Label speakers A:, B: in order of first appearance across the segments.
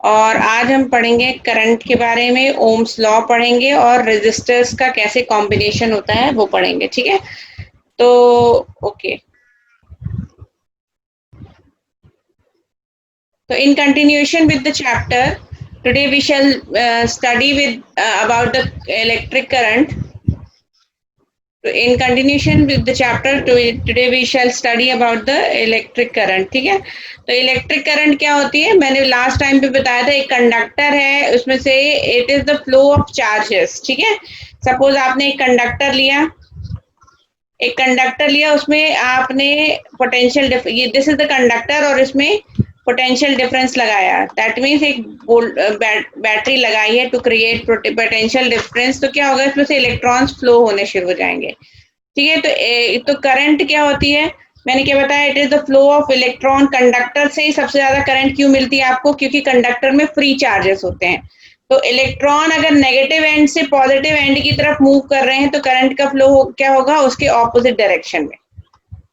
A: और आज हम पढ़ेंगे करंट के बारे में, ओम्स लॉ पढ़ेंगे और रेजिस्टर्स का कैसे कॉम्बिनेशन होता है वो पढ़ेंगे, ठीक है। तो okay, so in continuation with the chapter, today we shall study with about the electric current. So in continuation with the chapter, today we shall study about the electric current, ठीक है। तो इलेक्ट्रिक करंट क्या होती है, मैंने last time पे बताया था, एक कंडक्टर है, उसमें से it is the flow of charges, ठीक है। सपोज आपने एक कंडक्टर लिया, उसमें आपने potential this is the conductor और इसमें पोटेंशियल डिफरेंस लगाया, दैट मीन्स एक बैटरी लगाई है टू क्रिएट पोटेंशियल डिफरेंस। तो क्या होगा, इसमें से इलेक्ट्रॉन्स फ्लो होने शुरू हो जाएंगे, ठीक है। तो करंट क्या होती है, मैंने क्या बताया, it is the flow of electron. Conductor से ही सबसे ज्यादा करंट क्यों मिलती है आपको, क्योंकि कंडक्टर में फ्री चार्जेस होते हैं। तो इलेक्ट्रॉन अगर नेगेटिव एंड से पॉजिटिव एंड की तरफ मूव कर रहे हैं तो करंट का फ्लो क्या होगा, उसके ऑपोजिट डायरेक्शन में,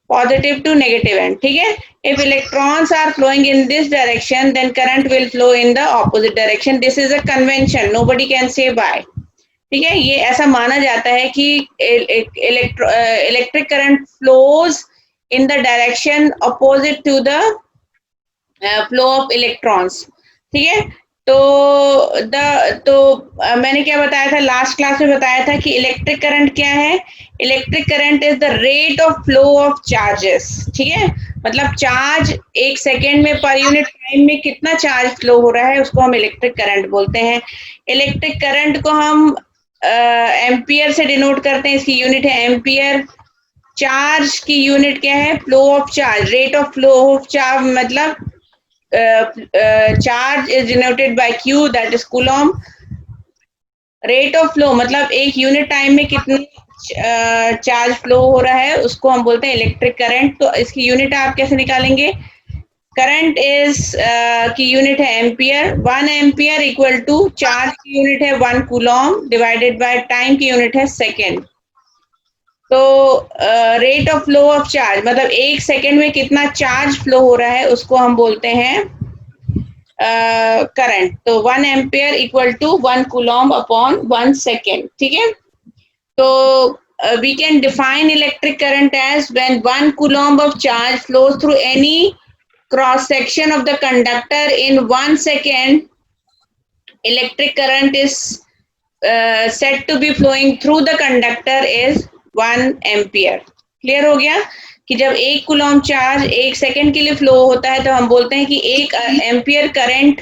A: पॉजिटिव टू नेगेटिव एंड, ठीक है। If electrons are flowing in this direction then current will flow in the opposite direction. This is a convention, nobody can say why, ठीक है। ये ऐसा माना जाता है कि electric current flows in the direction opposite to the flow of electrons, ठीक है। मैंने क्या बताया था, लास्ट क्लास में बताया था कि इलेक्ट्रिक करंट क्या है। Electric current is the rate of flow of charges, ठीक है। मतलब चार्ज एक सेकेंड में पर यूनिट टाइम में कितना चार्ज फ्लो हो रहा है, उसको हम इलेक्ट्रिक करंट बोलते हैं। इलेक्ट्रिक करंट को हम एम्पियर से डिनोट करते हैं, इसकी यूनिट है एम्पियर। चार्ज की यूनिट क्या है, flow of charge, rate of flow of charge, मतलब charge is denoted by Q, that is coulomb. Rate of flow मतलब एक यूनिट टाइम में कितनी चार्ज फ्लो हो रहा है, उसको हम बोलते हैं इलेक्ट्रिक करंट। तो इसकी यूनिट आप कैसे निकालेंगे, करंट इज की यूनिट है ampere, 1 ampere equal to charge की यूनिट है 1 कूलॉम डिवाइडेड बाय टाइम की यूनिट है सेकेंड। तो rate of flow of charge मतलब एक सेकेंड में कितना चार्ज फ्लो हो रहा है, उसको हम बोलते हैं करंट। तो 1 ampere equal to 1 coulomb upon 1 second, ठीक है। तो we can define electric current as when 1 coulomb of charge flows through any cross section of the conductor in 1 second, electric current is said to be flowing through the conductor is 1 ampere. Clear हो गया कि जब 1 Coulomb charge 1 second के लिए flow होता है तो हम बोलते हैं कि 1 एम्पियर करंट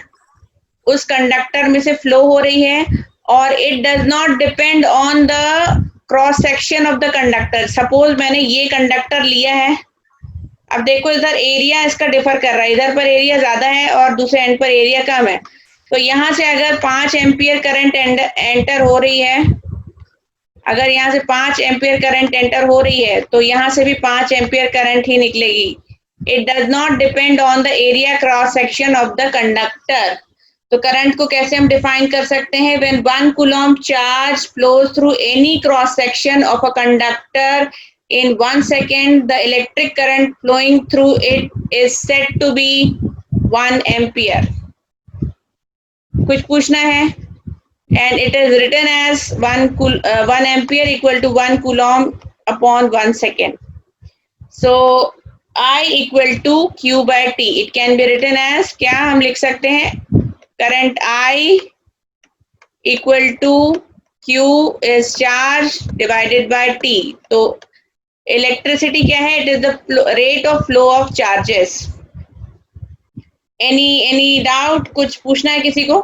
A: उस कंडक्टर में से फ्लो हो रही है, और it does not depend on the cross section of the conductor. Suppose मैंने ये कंडक्टर लिया है, अब देखो इधर एरिया इसका डिफर कर रहा है, इधर पर एरिया ज्यादा है और दूसरे एंड पर एरिया कम है। तो यहाँ से अगर 5 एम्पियर करंट एंटर हो रही है, अगर यहाँ से 5 एम्पियर करंट एंटर हो रही है तो यहाँ से भी 5 एम्पियर करंट ही निकलेगी। It does not depend on the area cross section of the conductor. तो करंट को कैसे हम डिफाइन कर सकते हैं, when 1 Coulomb charge flows through any cross section of a conductor in 1 second, the electric current flowing through it is said to be 1 ampere. कुछ पूछना है, and it is written as 1 ampere equal to 1 coulomb upon 1 second. So I equal to Q by T. It can be written as, क्या हम लिख सकते हैं, current I equal to Q is charge divided by T. तो electricity क्या है, it is the rate of flow of charges. Any doubt, कुछ पूछना है किसी को?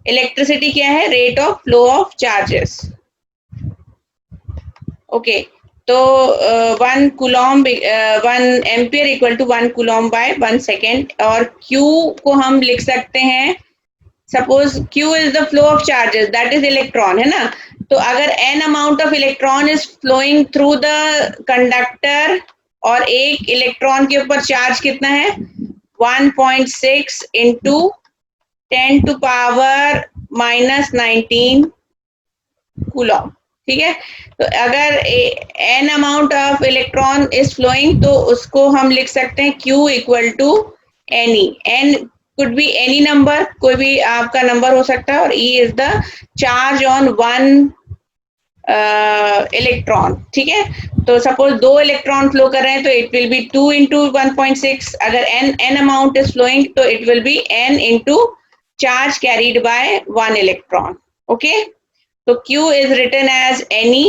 A: इलेक्ट्रिसिटी क्या है, rate of flow of charges. Okay, तो 1 coulomb 1 ampere equal to 1 coulomb by 1 second, और Q को हम लिख सकते हैं, suppose Q is the flow of charges, that is electron, है ना। तो अगर n amount of electron is flowing through the conductor और एक इलेक्ट्रॉन के ऊपर चार्ज कितना है, 1.6 इंटू 10 टू पावर -19 कूलॉम, ठीक है। तो अगर n amount of electron is flowing तो उसको हम लिख सकते हैं Q equal to NE। n could be any number, कोई भी आपका नंबर हो सकता है, और E is the charge on one electron. ठीक है, तो सपोज 2 इलेक्ट्रॉन फ्लो कर रहे हैं तो इट विल बी 2 into 1.6. अगर n अमाउंट इज फ्लोइंग तो it will be n into charge carried by 1 electron. Okay, तो Q is written as Ne.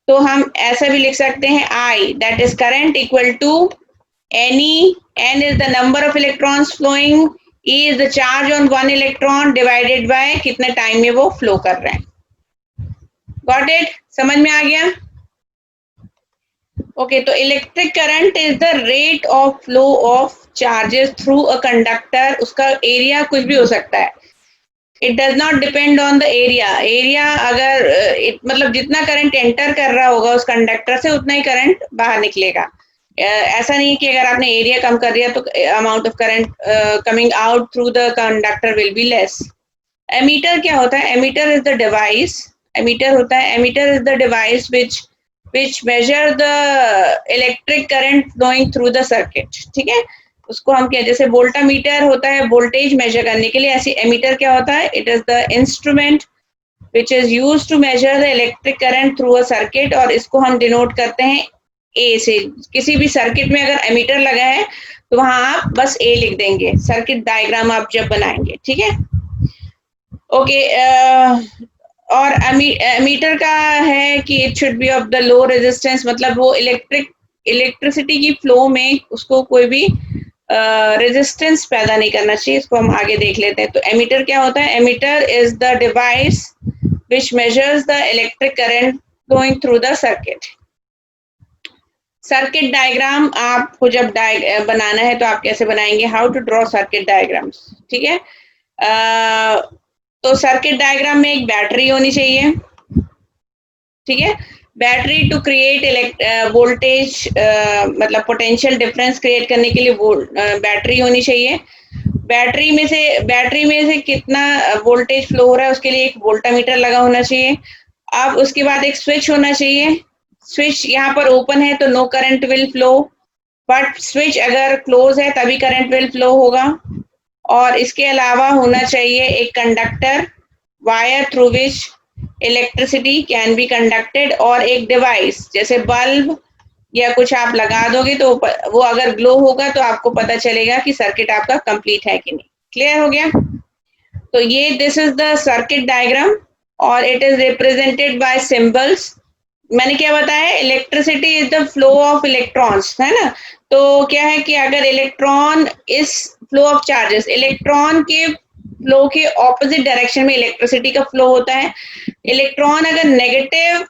A: तो हम ऐसा भी लिख सकते हैं I, that is current equal to Ne. N is the number of electrons flowing, E is the charge on 1 electron divided by कितने time में वो फ्लो कर रहे हैं. Got it? समझ में आ गया? ओके, तो electric current is the rate of flow of charges through a conductor. उसका एरिया कुछ भी हो सकता है. It does not depend on the area अगर मतलब जितना करंट एंटर कर रहा होगा उस कंडक्टर से उतना ही करंट बाहर निकलेगा. ऐसा नहीं कि अगर आपने एरिया कम कर दिया तो amount of current coming out through the conductor will be less. Ammeter क्या होता है? Ammeter is the device. Ammeter होता है, ammeter is the device which measure the electric current flowing through the circuit. ठीक है, उसको हम क्या, जैसे वोल्टामीटर होता है वोल्टेज मेजर करने के लिए, ऐसे एमीटर क्या होता है? It is the instrument which is used to measure the electric current through a circuit, और इसको हम डिनोट करते हैं ए से. किसी भी सर्किट में अगर एमीटर लगा है तो वहां आप बस ए लिख देंगे सर्किट डायग्राम आप जब बनाएंगे. ठीक है, ओके. और एमीटर का है कि it should be of the low resistance, मतलब वो इलेक्ट्रिसिटी की फ्लो में उसको कोई भी रेजिस्टेंस पैदा नहीं करना चाहिए. इसको हम आगे देख लेते हैं. तो एमीटर क्या होता है? Ammeter is the device which measures the electric current flowing through the circuit. Circuit diagram आपको जब बनाना है तो आप कैसे बनाएंगे? How to draw circuit diagrams. ठीक है, तो सर्किट डायग्राम में एक बैटरी होनी चाहिए. ठीक है, बैटरी टू क्रिएट वोल्टेज मतलब पोटेंशियल डिफरेंस क्रिएट करने के लिए बैटरी होनी चाहिए. बैटरी में से कितना वोल्टेज फ्लो हो रहा है उसके लिए एक वोल्टामीटर लगा होना चाहिए. अब उसके बाद एक स्विच होना चाहिए. स्विच यहाँ पर ओपन है तो no current will flow, but switch अगर क्लोज है तभी करंट विल फ्लो होगा. और इसके अलावा होना चाहिए एक conductor, wire through which electricity can be conducted, और एक डिवाइस जैसे बल्ब या कुछ आप लगा दोगे तो वो अगर ग्लो होगा तो आपको पता चलेगा कि सर्किट आपका कंप्लीट है कि नहीं. क्लियर हो गया? तो ये this is the circuit diagram और it is represented by symbols. मैंने क्या बताया? Electricity is the flow of electrons, है ना. तो क्या है कि अगर electron is flow of charges, electron के फ्लो के ऑपोजिट डायरेक्शन में इलेक्ट्रिसिटी का फ्लो होता है. इलेक्ट्रॉन अगर नेगेटिव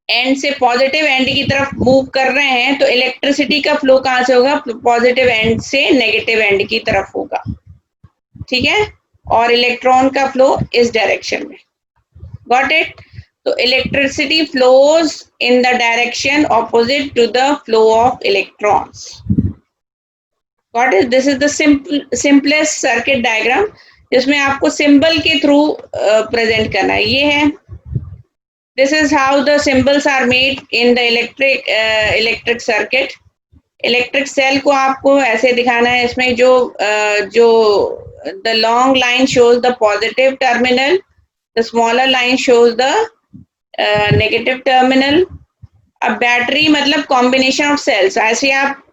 A: एंड से पॉजिटिव एंड की तरफ मूव कर रहे हैं तो इलेक्ट्रिसिटी का फ्लो कहां से होगा? पॉजिटिव एंड से नेगेटिव एंड की तरफ होगा. ठीक है, और इलेक्ट्रॉन का फ्लो इस डायरेक्शन में. Got it? तो electricity flows in the direction opposite to the flow of electrons. What is this? is the simplest circuit diagram जिसमें आपको सिंबल के थ्रू प्रेजेंट करना है. ये है, this is how the symbols are made in the electric circuit. Electric cell को आपको ऐसे दिखाना है. इसमें जो the long line shows the positive terminal, the smaller line shows the negative terminal. अब बैटरी मतलब कॉम्बिनेशन ऑफ सेल्स. ऐसे आप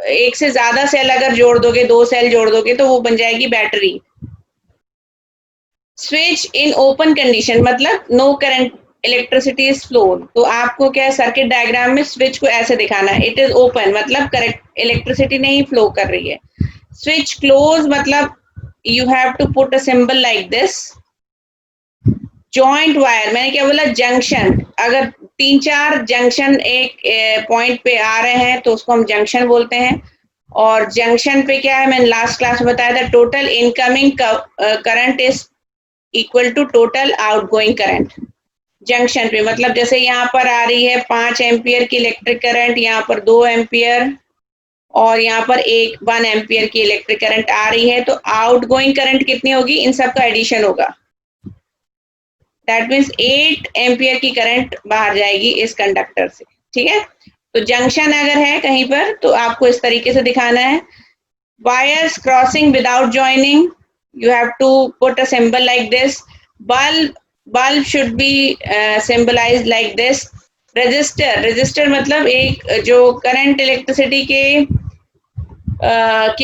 A: एक से ज्यादा सेल अगर जोड़ दोगे, 2 सेल जोड़ दोगे तो वो बन जाएगी battery. Switch in open condition मतलब no current, electricity is flow. तो आपको क्या है सर्किट डायग्राम में स्विच को ऐसे दिखाना है. इट इज ओपन मतलब करेक्ट इलेक्ट्रिसिटी नहीं फ्लो कर रही है. स्विच क्लोज मतलब you have to put a symbol like this. Joint wire, मैंने क्या बोला? जंक्शन. अगर 3-4 जंक्शन एक पॉइंट पे आ रहे हैं तो उसको हम जंक्शन बोलते हैं. और जंक्शन पे क्या है, मैंने लास्ट क्लास में बताया था, total incoming current is equal to total outgoing current. Junction पे मतलब जैसे यहाँ पर आ रही है 5 एम्पियर की इलेक्ट्रिक करंट, यहाँ पर 2 एम्पियर और यहाँ पर 1 एम्पियर की इलेक्ट्रिक करंट आ रही है, तो आउटगोइंग करंट कितनी होगी? इन सब का एडिशन होगा. दैट मीन्स 8 एम्पियर की करंट बाहर जाएगी इस कंडक्टर से. ठीक है, तो जंक्शन अगर है कहीं पर तो आपको इस तरीके से दिखाना है. Wires crossing without joining, you have to put a symbol like this. Bulb should be symbolized like this. Resistor मतलब एक जो करंट इलेक्ट्रिसिटी के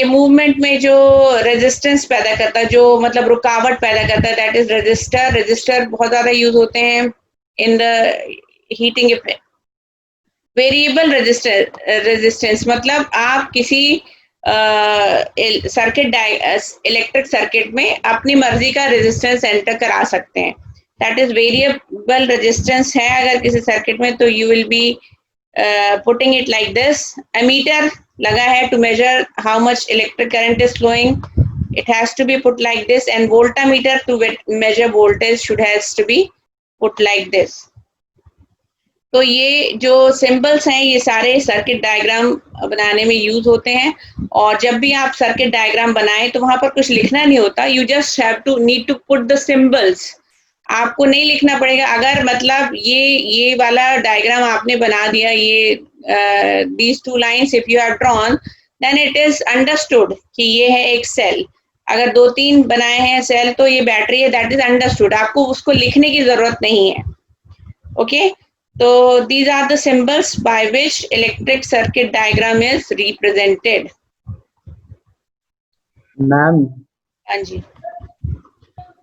A: मूवमेंट में जो रेजिस्टेंस पैदा करता है, जो मतलब रुकावट पैदा करता है, दैट इज रेजिस्टर. रेजिस्टर बहुत ज्यादा यूज होते हैं in the heating effect. Variable resistance मतलब आप किसी सर्किट इलेक्ट्रिक सर्किट में अपनी मर्जी का रेजिस्टेंस एंटर करा सकते हैं. दैट इज वेरिएबल रेजिस्टेंस है अगर किसी सर्किट में, तो you will be putting it like this. Ammeter लगा है to measure how much electric current is flowing. It has to be put like this, and voltmeter to measure voltage should has to be put like this. तो ये जो symbols हैं ये सारे circuit diagram बनाने में यूज होते हैं. और जब भी आप सर्किट डायग्राम बनाएं तो वहां पर कुछ लिखना नहीं होता. You just have to need to put the symbols. आपको नहीं लिखना पड़ेगा. अगर मतलब ये वाला डायग्राम आपने बना दिया, ये these two lines if you have drawn, then it is understood कि ये है एक सेल. अगर 2-3 बनाए हैं सेल तो ये बैटरी है, that is understood. आपको उसको लिखने की जरूरत नहीं है. ओके, तो these are the symbols by which electric circuit diagram is represented.
B: Ma'am.
A: हाँ जी.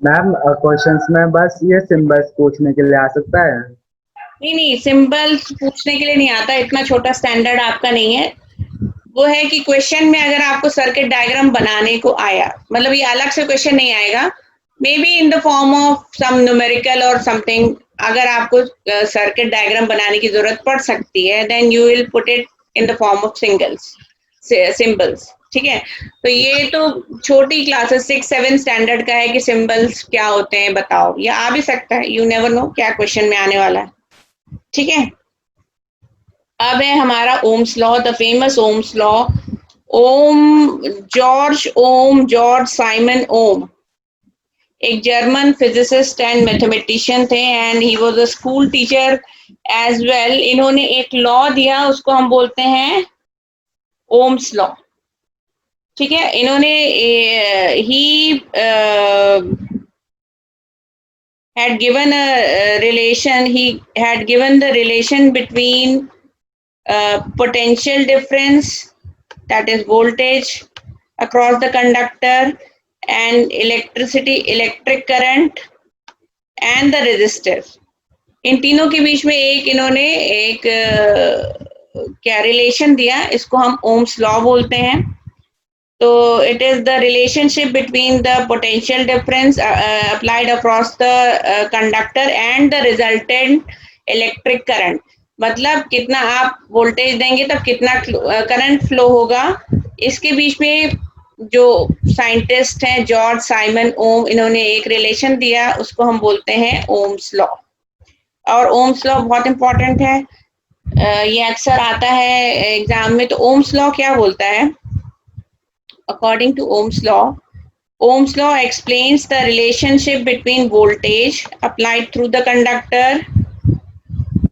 B: मैम क्वेश्चंस में बस ये सिंबल्स पूछने के लिए आ सकता है?
A: नहीं, सिंबल्स पूछने के लिए नहीं आता. इतना छोटा स्टैंडर्ड आपका नहीं है. वो है कि क्वेश्चन में अगर आपको सर्किट डायग्राम बनाने को आया, मतलब ये अलग से क्वेश्चन नहीं आएगा, maybe in the form of some numerical और समथिंग. अगर आपको सर्किट डायग्राम बनाने की जरूरत पड़ सकती है, then you will put it in the form of symbols. ठीक है, तो ये तो छोटी क्लासेस 6-7 स्टैंडर्ड का है कि सिंबल्स क्या होते हैं बताओ. या आ भी सकता है, यू नेवर नो क्या क्वेश्चन में आने वाला है. ठीक है, अब है हमारा Ohm's law, the famous Ohm's law. George Simon Ohm एक जर्मन फिजिसिस्ट एंड मैथमेटिशियन थे, and he was a school teacher as well. इन्होंने एक लॉ दिया, उसको हम बोलते हैं ओम्स लॉ. ठीक है, इन्होंने ही had given a relation. He had given the relation between potential difference, that is voltage across the conductor, and electric current and the resistor. इन तीनों के बीच में इन्होंने एक क्या रिलेशन दिया, इसको हम ओम्स लॉ बोलते हैं. तो it is the relationship between the potential difference applied across the conductor and the resultant electric current. मतलब कितना आप वोल्टेज देंगे तब कितना करंट फ्लो होगा. इसके बीच में जो साइंटिस्ट हैं जॉर्ज साइमन ओम, इन्होंने एक रिलेशन दिया, उसको हम बोलते हैं ओम्स लॉ. और ओम्स लॉ बहुत इंपॉर्टेंट है, ये अक्सर आता है एग्जाम में. तो ओम्स लॉ क्या बोलता है? According to Ohm's law explains the relationship between voltage applied through the conductor,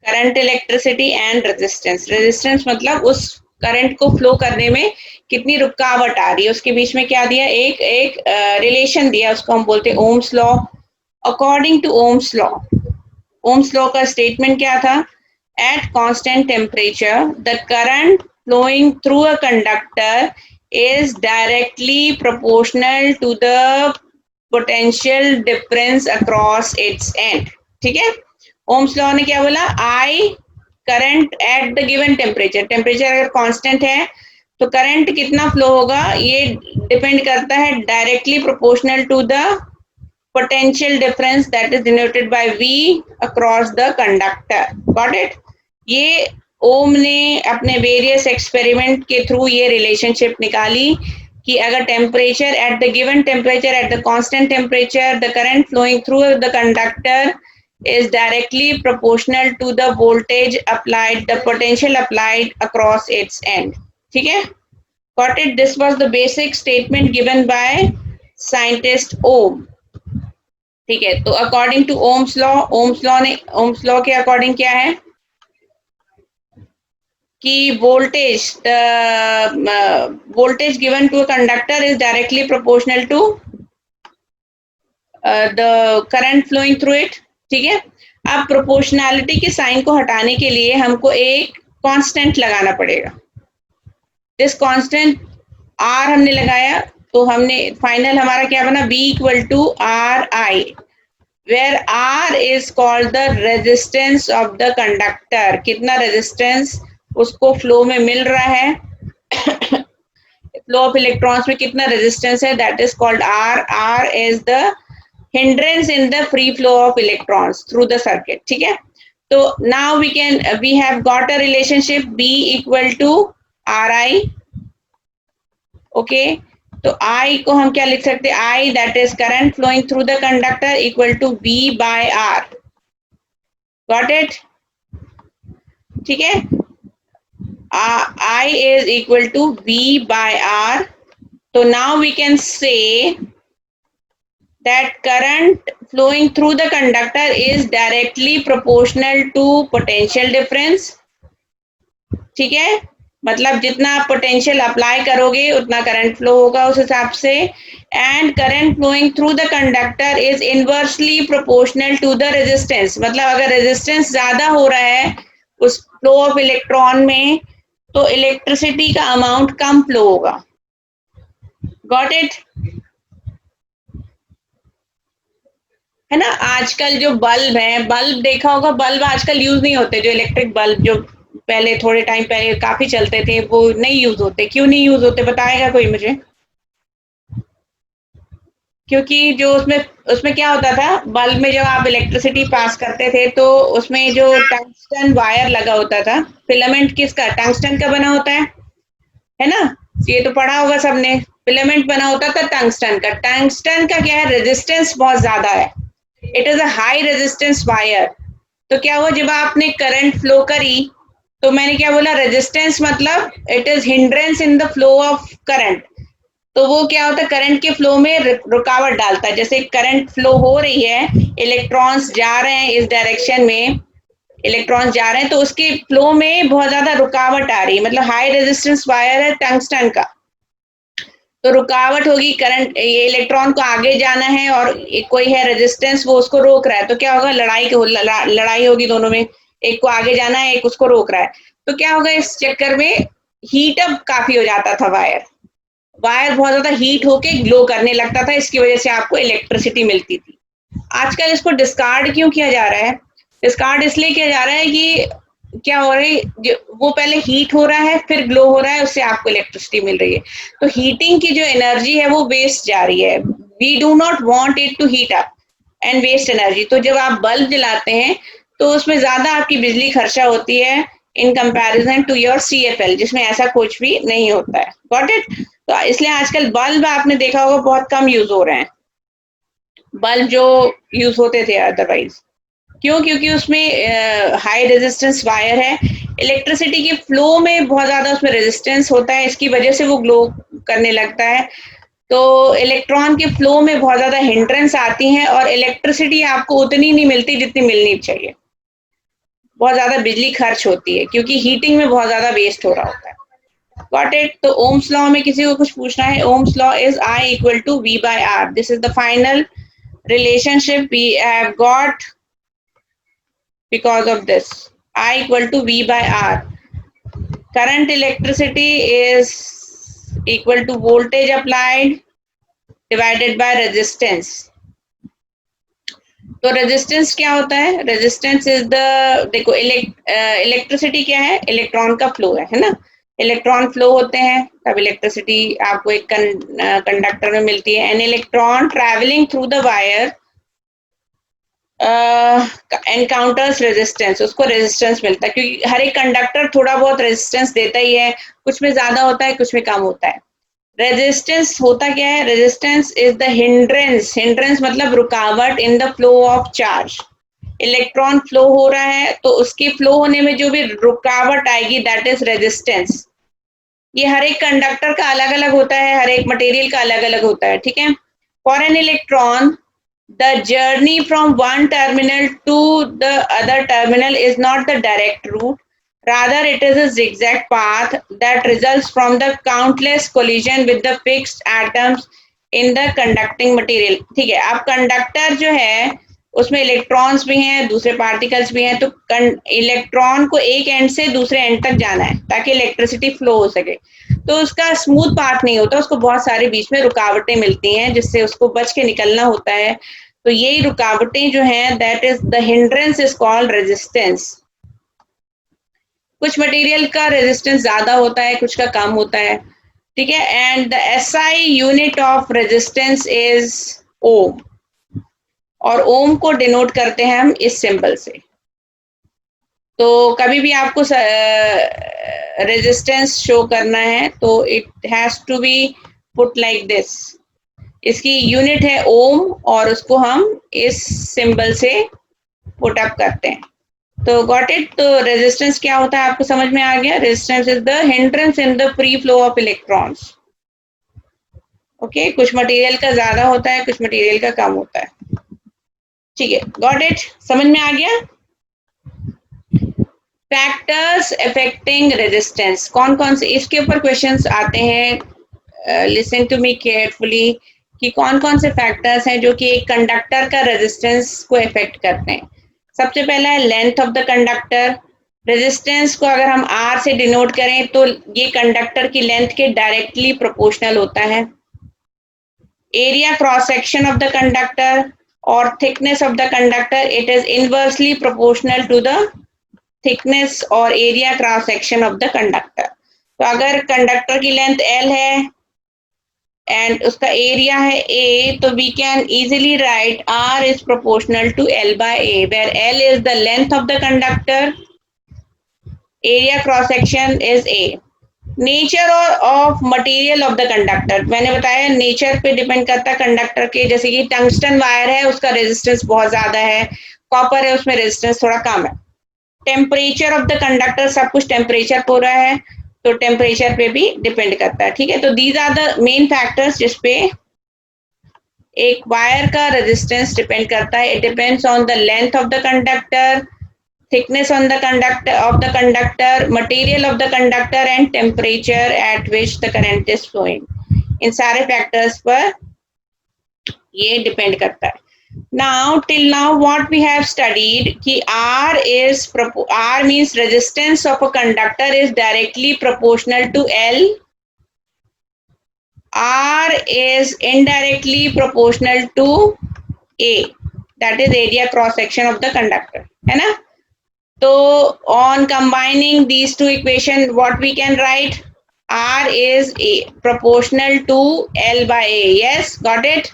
A: current, electricity and resistance. Resistance मतलब उस करंट को फ्लो करने में कितनी रुकावट आ रही है, उसके बीच में क्या दिया, एक रिलेशन दिया, उसको हम बोलते हैं Ohm's law. According to Ohm's law का स्टेटमेंट क्या था? At constant temperature the current flowing through a conductor is directly proportional to the potential difference across its end. ठीक है, ओम्स लॉ ने क्या बोला? I current eight the given temperature. Temperature अगर constant है तो करंट कितना फ्लो होगा, ये डिपेंड करता है directly proportional to the potential difference that is denoted by V across the conductor. Got it? ये ओम ने अपने वेरियस एक्सपेरिमेंट के थ्रू ये रिलेशनशिप निकाली कि अगर temperature at the given temperature at the constant temperature the current flowing through the conductor is directly proportional to the voltage applied, the potential applied across its end. ठीक है, got it? This was the basic statement given by scientist Ohm. ठीक है, तो according to Ohm's law के according क्या है? कि voltage given to a conductor is directly proportional to the current flowing through it. ठीक है, अब प्रोपोर्शनैलिटी के साइन को हटाने के लिए हमको एक कांस्टेंट लगाना पड़ेगा. दिस कांस्टेंट R हमने लगाया तो हमने फाइनल हमारा क्या बना, B equal to RI, where R is called the resistance of the conductor. कितना रेजिस्टेंस उसको फ्लो में मिल रहा है, फ्लो ऑफ इलेक्ट्रॉन्स में कितना रेजिस्टेंस है, that is called R. R is the hindrance in the free flow of electrons through the circuit. ठीक है, तो now we have got a relationship B equal to RI. Okay, तो I को हम क्या लिख सकते हैं, I that is current flowing through the conductor equal to B by R. Got it? ठीक है, I is equal to B by R. So now we can say that current flowing through the conductor is directly proportional to potential difference. ठीक है, मतलब जितना आप potential apply करोगे उतना current flow होगा उस हिसाब से. And current flowing through the conductor is inversely proportional to the resistance. मतलब अगर रेजिस्टेंस ज्यादा हो रहा है उस फ्लो ऑफ इलेक्ट्रॉन में तो इलेक्ट्रिसिटी का अमाउंट कम फ्लो होगा. Got it? है ना, आजकल जो बल्ब है, बल्ब देखा होगा, बल्ब आजकल यूज नहीं होते, जो इलेक्ट्रिक बल्ब जो पहले थोड़े टाइम पहले काफी चलते थे वो नहीं यूज होते. क्यों नहीं यूज होते बताएगा कोई मुझे? क्योंकि जो उसमें क्या होता था, बल्ब में जब आप इलेक्ट्रिसिटी पास करते थे तो उसमें जो टंगस्टन वायर लगा होता था, फिलामेंट किसका, टंगस्टन का बना होता है ना, ये तो पढ़ा होगा सबने. फिलामेंट बना होता था टंगस्टन का. टंगस्टन का क्या है, रेजिस्टेंस बहुत ज्यादा है, it is a high resistance wire. तो क्या हुआ, जब आपने करंट फ्लो करी तो मैंने क्या बोला, रेजिस्टेंस मतलब it is hindrance in the flow of current. तो वो क्या होता है, करंट के फ्लो में रुकावट डालता है. जैसे करंट फ्लो हो रही है, इलेक्ट्रॉन्स जा रहे हैं इस डायरेक्शन में, इलेक्ट्रॉन्स जा रहे हैं, तो उसके फ्लो में बहुत ज्यादा रुकावट आ रही है. मतलब हाई रेजिस्टेंस वायर है टंगस्टन का, तो रुकावट होगी, करंट ये इलेक्ट्रॉन को आगे जाना है और कोई है रेजिस्टेंस वो उसको रोक रहा है. तो क्या होगा, लड़ाई होगी दोनों में, एक को आगे जाना है एक उसको रोक रहा है. तो क्या होगा, इस चक्कर में हीट अप काफी हो जाता था, वायर बहुत ज्यादा हीट होके ग्लो करने लगता था, इसकी वजह से आपको इलेक्ट्रिसिटी मिलती थी. आजकल इसको डिस्कार्ड क्यों किया जा रहा है, डिस्कार्ड इसलिए किया जा रहा है कि क्या हो रही है, वो पहले हीट हो रहा है फिर ग्लो हो रहा है, उससे आपको इलेक्ट्रिसिटी मिल रही है. तो हीटिंग की जो एनर्जी है वो वेस्ट जा रही है. We do not want it to heat up and waste energy. तो जब आप बल्ब जलाते हैं तो उसमें ज्यादा आपकी बिजली खर्चा होती है in comparison to your CFL, जिसमें ऐसा कुछ भी नहीं होता है. Got it? तो इसलिए आजकल बल्ब आपने देखा होगा बहुत कम यूज हो रहे हैं, बल्ब जो यूज होते थे अदरवाइज. क्यों? क्योंकि उसमें हाई रेजिस्टेंस वायर है, इलेक्ट्रिसिटी के फ्लो में बहुत ज्यादा उसमें रेजिस्टेंस होता है, इसकी वजह से वो ग्लो करने लगता है. तो इलेक्ट्रॉन के फ्लो में बहुत ज्यादा हिंड्रेंस आती है और इलेक्ट्रिसिटी आपको उतनी नहीं मिलती जितनी मिलनी चाहिए, बहुत ज्यादा बिजली खर्च होती है क्योंकि हीटिंग में बहुत ज्यादा वेस्ट हो रहा होता है. Got it? तो ओम्स लॉ में किसी को कुछ पूछना है, Ohm's law is I equal to V by R. This is the final relationship we have got because of this. I equal to V by R. Current electricity is equal to voltage applied divided by resistance. तो resistance क्या होता है, resistance is the, देखो electricity क्या है, electron का flow है ना, इलेक्ट्रॉन फ्लो होते हैं तब इलेक्ट्रिसिटी आपको एक कंडक्टर में मिलती है. An electron travelling through the wire encounters resistance, उसको रेजिस्टेंस मिलता है क्योंकि हर एक कंडक्टर थोड़ा बहुत रेजिस्टेंस देता ही है, कुछ में ज्यादा होता है कुछ में कम होता है. रेजिस्टेंस होता क्या है, resistance is the hindrance, hindrance मतलब रुकावट in the flow of charge. Electron flow हो रहा है तो उसके फ्लो होने में जो भी रुकावट आएगी दैट इज रेजिस्टेंस. ये हर एक कंडक्टर का अलग अलग होता है, हर एक मटेरियल का अलग अलग होता है. ठीक है, for an electron the journey from one terminal to the other terminal is not the direct route, Rather, it is a zigzag path that results from the countless collision with the fixed atoms in the conducting material. ठीक है, अब conductor जो है उसमें electrons भी हैं, दूसरे particles भी हैं, तो इलेक्ट्रॉन को एक एंड से दूसरे एंड तक जाना है ताकि इलेक्ट्रिसिटी फ्लो हो सके। तो उसका स्मूथ पाथ नहीं होता, उसको बहुत सारे बीच में रुकावटें मिलती हैं जिससे उसको बच के निकलना होता है। तो यही रुकावटें जो हैं, that is the hindrance is called resistance. कुछ मटेरियल का रेजिस्टेंस ज्यादा होता है, कुछ का कम होता है, ठीक है। And the SI unit of resistance is ohm, और ओम को डिनोट करते हैं हम इस सिंबल से। तो कभी भी आपको रेजिस्टेंस शो करना है तो it has to be put like this. इसकी यूनिट है ओम और उसको हम इस सिंबल से पुट अप करते हैं। तो गॉट इट। तो रेजिस्टेंस क्या होता है आपको समझ में आ गया? Resistance is the hindrance in the free flow of electrons. Okay, कुछ मटेरियल का ज्यादा होता है, कुछ मटेरियल का कम होता है, ठीक है। गॉट इट, समझ में आ गया? फैक्टर्स अफेक्टिंग रेजिस्टेंस कौन कौन से, इसके ऊपर क्वेश्चंस आते हैं। लिसन टू मी केयरफुली कि कौन कौन से फैक्टर्स हैं जो कि एक कंडक्टर का रेजिस्टेंस को इफेक्ट करते हैं। सबसे पहला है length of the conductor. Resistance को अगर हम आर से डिनोट करें तो ये कंडक्टर की लेंथ के डायरेक्टली प्रोपोर्शनल होता है। Area cross section of the conductor और thickness of the conductor, it is inversely proportional to the thickness और area cross section of the conductor. तो अगर कंडक्टर की लेंथ एल है एंड उसका एरिया है ए, तो we can easily write R is proportional to L by A, where L is the length of the conductor, area cross section is A. Nature of material of the conductor, मैंने बताया nature पे depend करता है conductor के। जैसे कि tungsten wire है, उसका रेजिस्टेंस बहुत ज्यादा है, कॉपर है उसमें रेजिस्टेंस थोड़ा कम है। टेम्परेचर ऑफ द कंडक्टर, सब कुछ टेम्परेचर पर हो रहा है तो टेम्परेचर पे भी डिपेंड करता है, ठीक है। तो these are the main factors जिसपे एक वायर का रेजिस्टेंस डिपेंड करता है। It depends on the length of the conductor, thickness on the conductor of the conductor, material of the conductor and temperature at which the current is flowing। इन सारे factors पर ये depend करता है। Now till now what we have studied कि R means resistance of a conductor is directly proportional to L, R is indirectly proportional to A, that is area cross section of the conductor, है ना। तो on combining these two equation what we can write, R is proportional to L by A। yes, got it,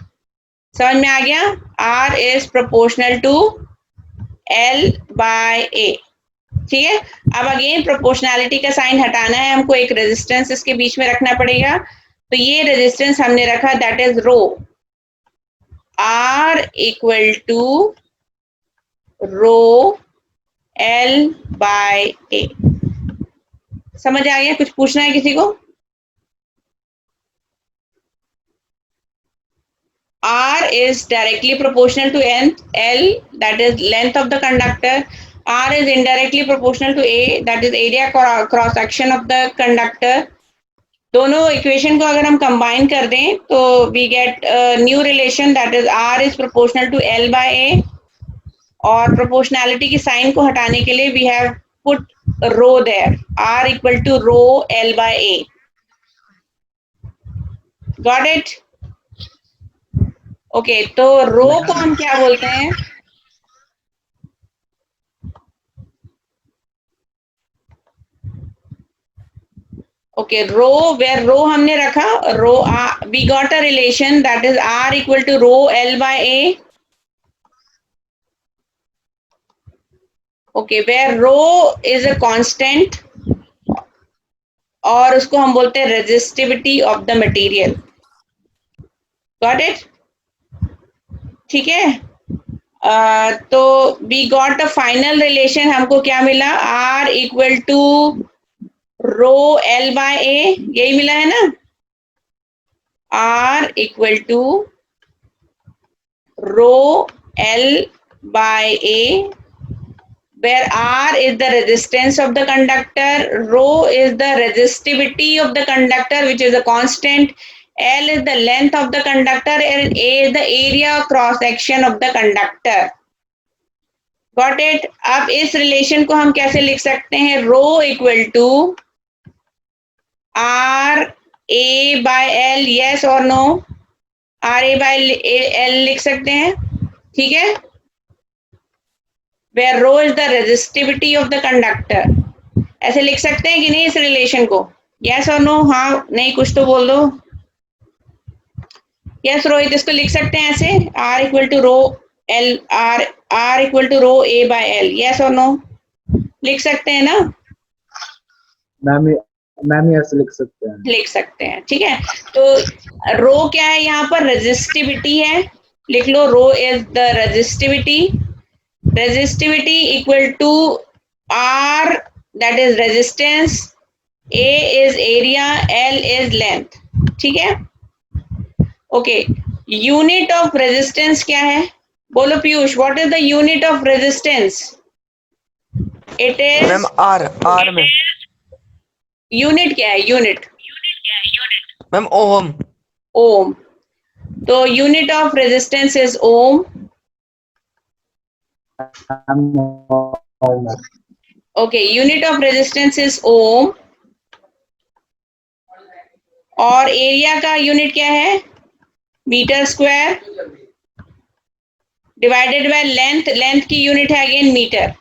A: समझ में आ गया? R is proportional to L by A, ठीक है। अब again proportionality का साइन हटाना है हमको, एक रेजिस्टेंस इसके बीच में रखना पड़ेगा। तो ये रेजिस्टेंस हमने रखा, that is rho, R equal to rho L by A। समझ आ गया? कुछ पूछना है किसी को? R is directly proportional to L, that is length of the conductor. R is indirectly proportional to A, that is area cross section of the conductor। दोनों equation को अगर हम कंबाइन कर दें तो we get a new relation, that is R is proportional to L by A। और proportionality की sign को हटाने के लिए we have put rho there, R equal to rho L by A। Got it? Okay, तो rho को हम क्या बोलते हैं? ओके, रो, वेयर रो हमने रखा, rho we got a relation that is R equal to rho L by A। Okay, where rho is a constant और उसको हम बोलते हैं resistivity of the material. Got it? ठीक है। तो we got a final relation, हमको क्या मिला? R equal to rho L by A, यही मिला है ना। R equal to rho L by A where R is the resistance of the conductor, rho is the resistivity of the conductor, which is a constant, L is the length of the conductor, and A is the area cross section of the conductor. Got it? अब इस relation को हम कैसे लिख सकते हैं? Rho equal to R A by L, yes और no? R A by L लिख सकते हैं, ठीक है? Where rho is the resistivity of the conductor. ऐसे लिख सकते हैं कि नहीं इस रिलेशन को? यस और नो? हाँ नहीं, कुछ तो बोल दो। यस रोहित, इसको लिख सकते हैं ऐसे, R equal to rho L, R equal to rho A by L, yes और नो? लिख सकते हैं ना?
B: मैम यस लिख सकते हैं।
A: लिख सकते हैं, ठीक है। तो रो क्या है यहाँ पर? रेजिस्टिविटी है, लिख लो, rho is the resistivity. Resistivity equal to R, that is resistance, A is area, L is length, ठीक है? ओके, यूनिट ऑफ रेजिस्टेंस क्या है? बोलो Piyush, what is the unit of resistance? It is
C: ma'am R में
A: unit क्या है? Unit
C: ma'am ohm.
A: Ohm. तो unit of resistance is ohm. Okay, unit of resistance is ohm. और एरिया का unit क्या है? Metre square divided by length, length की unit है अगेन मीटर।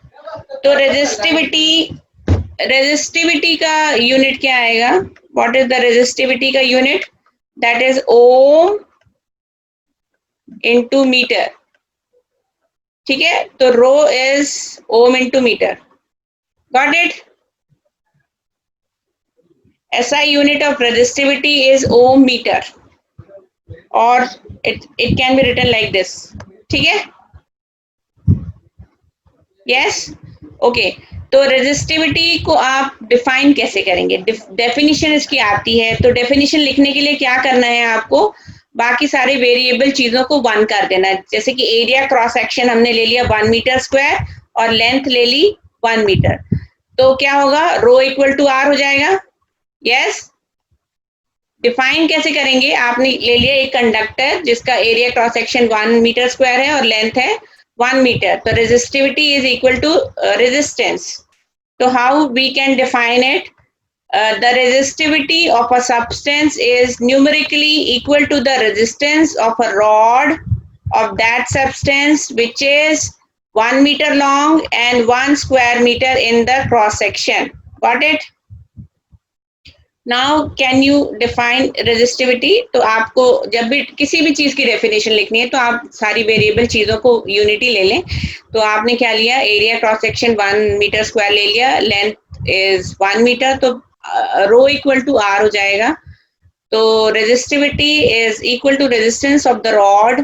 A: तो रेजिस्टिविटी का यूनिट क्या आएगा? व्हाट इज द रेजिस्टिविटी का unit? That is ohm into metre, ठीक है? तो rho is ohm into metre. Got it? SI unit of resistivity is ohm meter, or it can be written like this, ठीक है? Yes, okay. तो resistivity को आप define कैसे करेंगे? डेफिनेशन इसकी आती है, तो डेफिनेशन लिखने के लिए क्या करना है आपको? बाकी सारे वेरिएबल चीजों को 1 कर देना है। जैसे कि एरिया क्रॉस सेक्शन हमने ले लिया 1 मीटर स्क्वायर और लेंथ ले ली 1 मीटर, तो क्या होगा? रो इक्वल टू आर हो जाएगा। यस, डिफाइन कैसे करेंगे? आपने ले लिया एक कंडक्टर जिसका area cross section 1 metre square है और लेंथ है 1 मीटर, तो resistivity is equal to resistance. तो how we can define it? The resistivity of a substance is numerically equal to the resistance of a rod of that substance, which is 1 meter long and 1 square meter in the cross section. Got it? Now can you define resistivity? तो आपको जब भी किसी भी चीज की definition लिखनी है तो आप सारी वेरिएबल चीजों को यूनिटी ले लें। तो आपने क्या लिया? Area cross section 1 metre square ले लिया, लेंथ इज 1 मीटर, तो रो इक्वल टू आर हो जाएगा। तो resistivity is equal to resistance of the rod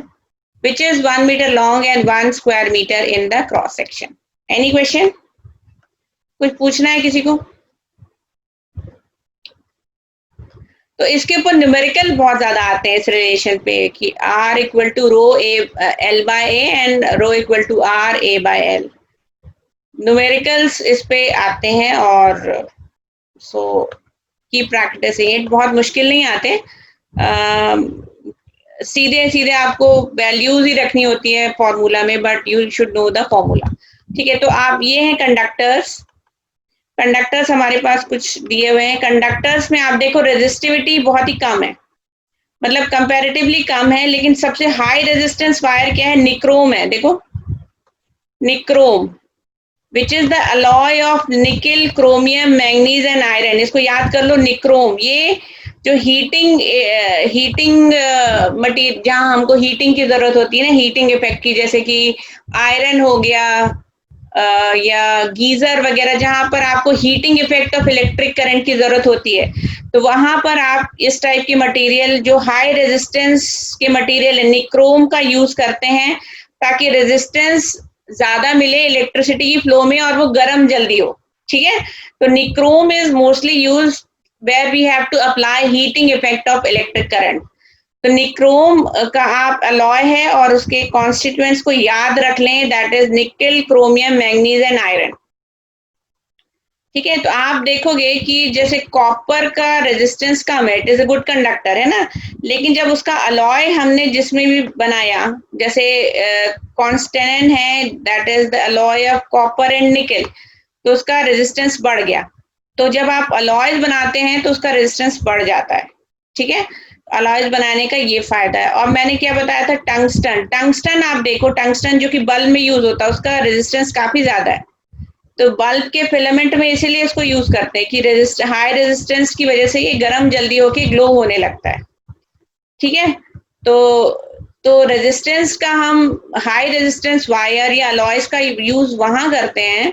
A: which is 1 metre long and 1 square metre in the cross section. Any question? कुछ पूछना है किसी को? तो इसके ऊपर न्यूमेरिकल बहुत ज्यादा आते हैं इस रिलेशन पे कि R equal to rho L by A and rho equal to R A by L. Numericals इस पे आते हैं और सो की प्रैक्टिस है, बहुत मुश्किल नहीं आते, सीधे सीधे आपको वैल्यूज ही रखनी होती है फॉर्मूला में, but you should know the formula, ठीक है? तो आप ये हैं कंडक्टर्स। कंडक्टर्स हमारे पास कुछ दिए हुए हैं। कंडक्टर्स में आप देखो रेजिस्टिविटी बहुत ही कम है, मतलब कंपैरेटिवली कम है, लेकिन सबसे हाई रेजिस्टेंस वायर क्या है? निक्रोम है। देखो nichrome which is the alloy of निकल, क्रोमियम, मैंगनीज एंड आयरन। इसको याद कर लो, निक्रोम। ये जो हीटिंग मटीरियल, जहाँ हमको हीटिंग की जरूरत होती है ना, हीटिंग इफेक्ट की, जैसे कि आयरन हो गया या गीजर वगैरह, जहां पर आपको heating effect of electric current की जरूरत होती है, तो वहां पर आप इस टाइप की मटेरियल, जो हाई रेजिस्टेंस के मटेरियल है, निक्रोम का यूज करते हैं ताकि रेजिस्टेंस ज्यादा मिले इलेक्ट्रिसिटी की फ्लो में और वो गर्म जल्दी हो, ठीक है? तो nichrome is mostly used where we have to apply heating effect of electric current. तो निक्रोम का आप अलॉय है और उसके कॉन्स्टिट्यूएंट्स को याद रख लें, that is nickel, chromium, manganese and iron. ठीक है, तो आप देखोगे कि जैसे कॉपर का रेजिस्टेंस कम है, it is a good conductor, है ना, लेकिन जब उसका अलॉय हमने जिसमें भी बनाया, जैसे कॉन्स्टेंट है, that is the alloy of copper and निकल, तो उसका रेजिस्टेंस बढ़ गया। तो जब आप अलॉयज बनाते हैं तो उसका रेजिस्टेंस बढ़ जाता है। ठीक है, अलॉयज बनाने का ये फायदा है। और मैंने क्या बताया था, टंगस्टन, टंगस्टन आप देखो, टंगस्टन जो कि बल्ब में यूज होता है, उसका रेजिस्टेंस काफी ज्यादा है। तो बल्ब के फिलामेंट में इसीलिए इसको यूज करते हैं कि हाई रेजिस्टेंस की वजह से ये गर्म जल्दी होके ग्लो होने लगता है। ठीक है, तो रेजिस्टेंस का हम हाई रेजिस्टेंस वायर या अलॉयज का यूज वहां करते हैं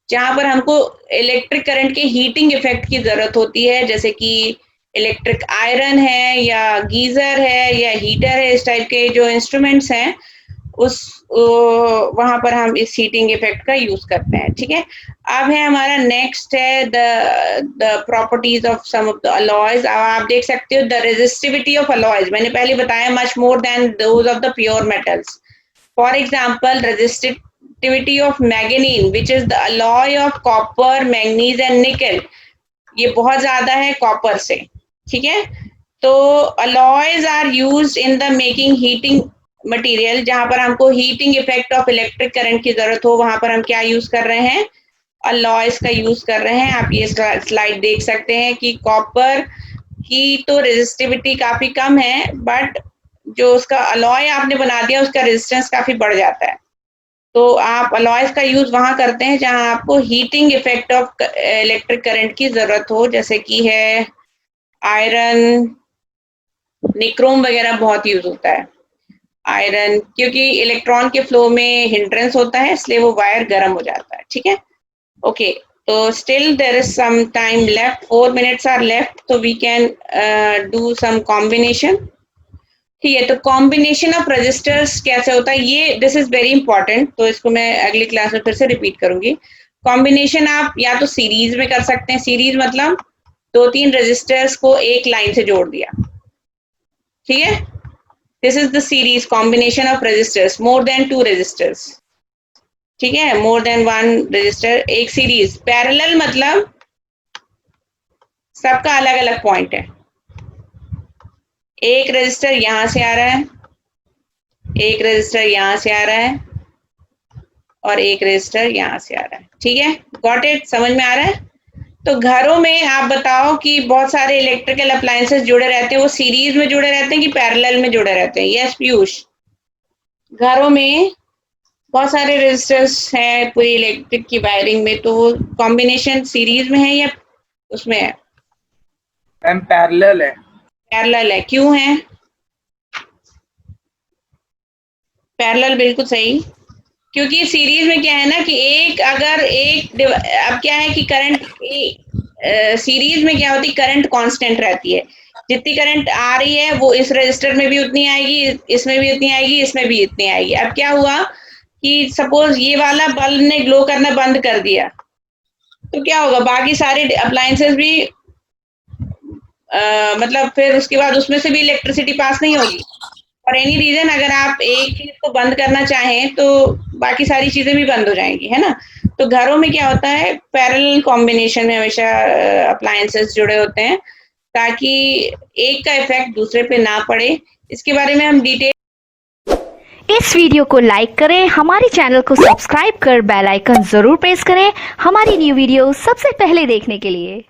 A: जहां पर हमको इलेक्ट्रिक करंट के हीटिंग इफेक्ट की जरूरत होती है, जैसे कि इलेक्ट्रिक आयरन है या गीजर है या हीटर है, इस टाइप के जो इंस्ट्रूमेंट्स हैं उस वहां पर हम इस हीटिंग इफेक्ट का यूज करते हैं। ठीक है, अब है हमारा नेक्स्ट है the properties of some of the alloys. अब आप देख सकते हो द रेजिस्टिविटी ऑफ अलॉयज, मैंने पहले बताया much more than those of the pure metals. For example resistivity of मैग्नीन which is the alloy of copper, manganese and निकल, ये बहुत ज्यादा है कॉपर से। ठीक है, तो alloys are used in the making heating material, जहां पर हमको heating effect of electric current की जरूरत हो, वहां पर हम क्या यूज कर रहे हैं, अलॉयज का यूज कर रहे हैं। आप ये स्लाइड देख सकते हैं कि कॉपर की तो रेजिस्टिविटी काफी कम है, बट जो उसका अलॉय आपने बना दिया उसका रेजिस्टेंस काफी बढ़ जाता है। तो आप अलॉयज का यूज वहां करते हैं जहां आपको heating effect of electric current की जरूरत हो, जैसे कि है आयरन, निक्रोम वगैरह बहुत यूज होता है आयरन, क्योंकि इलेक्ट्रॉन के फ्लो में हिंड्रेंस होता है, इसलिए वो वायर गर्म हो जाता है। ठीक है, ओके, तो still there is some time left, 4 minutes are left, तो we can do some combination. ठीक है, तो कॉम्बिनेशन ऑफ रजिस्टर्स कैसे होता है, ये दिस इज वेरी इंपॉर्टेंट, तो इसको मैं अगली क्लास में फिर से रिपीट करूंगी। कॉम्बिनेशन आप या तो सीरीज में कर सकते हैं, सीरीज मतलब 2-3 रजिस्टर्स को एक लाइन से जोड़ दिया। ठीक है, this is the series combination of resistors, more than 2 resistors. ठीक है, मोर देन 1 रजिस्टर, एक सीरीज। पैरेलल मतलब सबका अलग अलग पॉइंट है, एक रजिस्टर यहां से आ रहा है, एक रजिस्टर यहां से आ रहा है और एक रजिस्टर यहां से आ रहा है। ठीक है, गॉट इट, समझ में आ रहा है। तो घरों में आप बताओ कि बहुत सारे इलेक्ट्रिकल अप्लायंसेस जुड़े रहते हैं, वो सीरीज में जुड़े रहते हैं कि पैरेलल में जुड़े रहते हैं? यस पीयूष, घरों में बहुत सारे रेजिस्टर्स हैं पूरी इलेक्ट्रिक की वायरिंग में, तो कॉम्बिनेशन सीरीज में है या उसमें है?
D: मैम पैरेलल है।
A: पैरेलल है, क्यों है पैरेलल? बिल्कुल सही, क्योंकि सीरीज में क्या है ना कि एक अगर एक अब क्या है कि करंट सीरीज में क्या होती है, करंट कांस्टेंट रहती है, जितनी करंट आ रही है वो इस रजिस्टर में भी उतनी आएगी, इसमें भी उतनी आएगी, इसमें भी इतनी आएगी। अब क्या हुआ कि सपोज ये वाला बल्ब ने ग्लो करना बंद कर दिया, तो क्या होगा, बाकी सारे अप्लायंसेस भी मतलब फिर उसके बाद उसमें से भी इलेक्ट्रिसिटी पास नहीं होगी। फॉर एनी रीजन अगर आप एक चीज को बंद करना चाहें तो बाकी सारी चीजें भी बंद हो जाएंगी, है ना। तो घरों में क्या होता है, पैरेलल कॉम्बिनेशन में हमेशा अप्लायंसेस जुड़े होते हैं ताकि एक का इफेक्ट दूसरे पे ना पड़े। इसके बारे में हम डिटेल
E: इस वीडियो को लाइक करें, हमारे चैनल को सब्सक्राइब कर बेल आइकन जरूर प्रेस करें हमारी न्यू वीडियो सबसे पहले देखने के लिए।